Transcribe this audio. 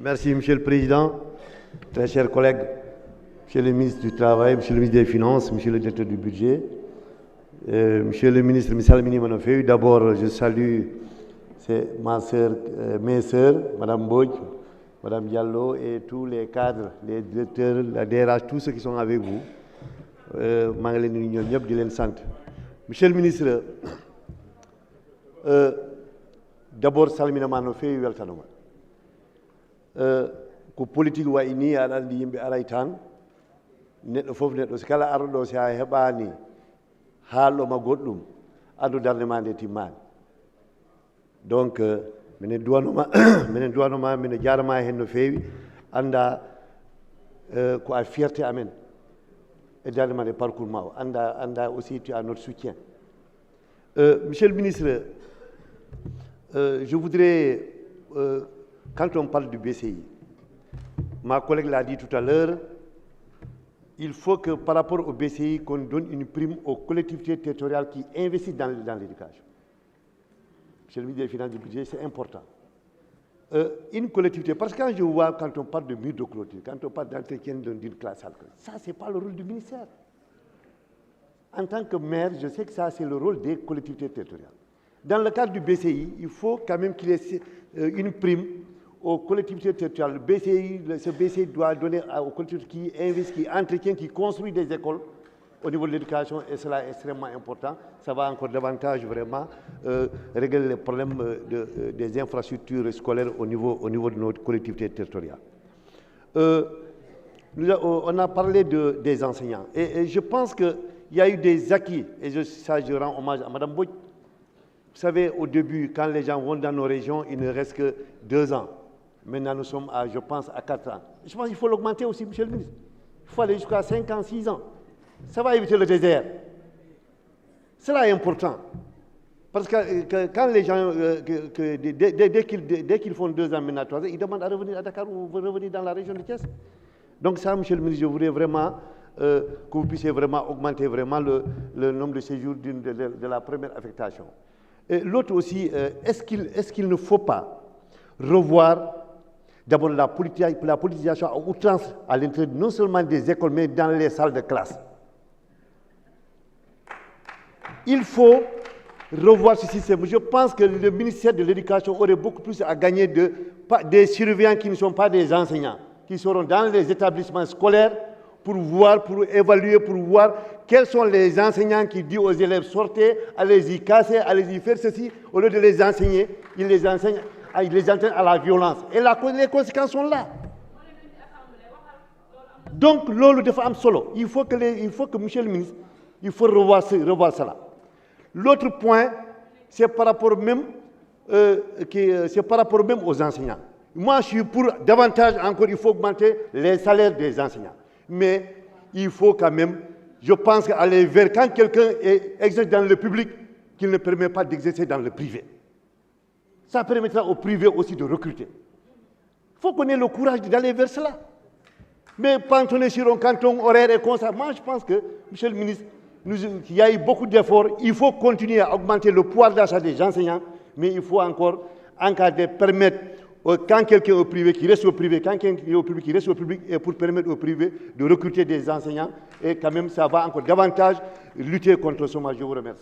Merci, Monsieur le Président, très chers collègues, Monsieur le ministre du Travail, Monsieur le ministre des Finances, Monsieur le directeur du budget, Monsieur le ministre Michel Mini-Manofeu. D'abord, je salue mes sœurs, Madame Bodj, Madame Diallo et tous les cadres, les directeurs, la DRH, tous ceux qui sont avec vous. Monsieur le ministre, d'abord, Salmina Manofeu, weltanoma. Ko politique wa ini aɗa andi yimɓe aray tan neɗɗo fof neɗɗo so kala arɗo si a heɓani haalɗoma goɗɗum addu darde ma nde timmani donc minen duwanoma mine jarama hen no fewi anda ko a fierté amen e darde ma nde parcours ma o anda aussi tu as notre soutien. Monsieur le ministre, je voudrais quand on parle du BCI, ma collègue l'a dit tout à l'heure, il faut que par rapport au BCI, qu'on donne une prime aux collectivités territoriales qui investissent dans l'éducation. Monsieur le ministre des Finances et du Budget, c'est important. Une collectivité, parce que quand je vois, quand on parle de mur de clôture, quand on parle d'entretien d'une classe, ça, ce n'est pas le rôle du ministère. En tant que maire, je sais que ça, c'est le rôle des collectivités territoriales. Dans le cadre du BCI, il faut quand même qu'il y ait une prime aux collectivités territoriales. Ce BCI doit donner aux collectivités qui investissent, qui entretiennent, qui construisent des écoles au niveau de l'éducation, et cela est extrêmement important. Ça va encore davantage vraiment régler les problèmes des infrastructures scolaires au niveau de notre collectivité territoriale. On a parlé des enseignants, et je pense qu'il y a eu des acquis, et je rends hommage à Mme Bodj. Vous savez, au début, quand les gens vont dans nos régions, il ne reste que 2 ans. Maintenant, nous sommes, je pense, à 4 ans. Je pense qu'il faut l'augmenter aussi, Monsieur le ministre. Il faut aller jusqu'à 5 ans, 6 ans. Ça va éviter le désert. Cela est important. Parce que quand les gens, dès qu'ils font 2 ans, maintenant 3 ans, ils demandent à revenir à Dakar ou revenir dans la région de Thiès. Donc ça, Monsieur le ministre, je voudrais vraiment que vous puissiez vraiment augmenter vraiment le nombre de séjours de la première affectation. L'autre aussi, est-ce qu'il ne faut pas revoir d'abord la politisation à outrance à l'intérieur non seulement des écoles, mais dans les salles de classe. Il faut revoir ce système. Je pense que le ministère de l'Éducation aurait beaucoup plus à gagner des surveillants qui ne sont pas des enseignants, qui seront dans les établissements scolaires pour voir, pour évaluer, pour voir quels sont les enseignants qui disent aux élèves sortez, allez-y casser, allez-y faire ceci, au lieu de les enseigner, ils les enseignent à la violence. Et les conséquences sont là. Donc, l'eau de femmes solo, il faut que, Monsieur le ministre, il faut revoir cela. L'autre point, c'est par rapport même aux enseignants. Moi, je suis pour davantage encore, il faut augmenter les salaires des enseignants. Mais il faut quand même, je pense, aller vers quand quelqu'un exerce dans le public, qu'il ne permet pas d'exercer dans le privé. Ça permettra au privé aussi de recruter. Il faut qu'on ait le courage d'aller vers cela. Mais quand on est sur un canton horaire et comme ça, moi je pense que, Monsieur le ministre, il y a eu beaucoup d'efforts. Il faut continuer à augmenter le pouvoir d'achat des enseignants, mais il faut encore encadrer, permettre, quand quelqu'un est au privé, qui reste au privé, quand quelqu'un est au public, qui reste au public, et pour permettre au privé de recruter des enseignants. Et quand même, ça va encore davantage lutter contre le chômage. Je vous remercie.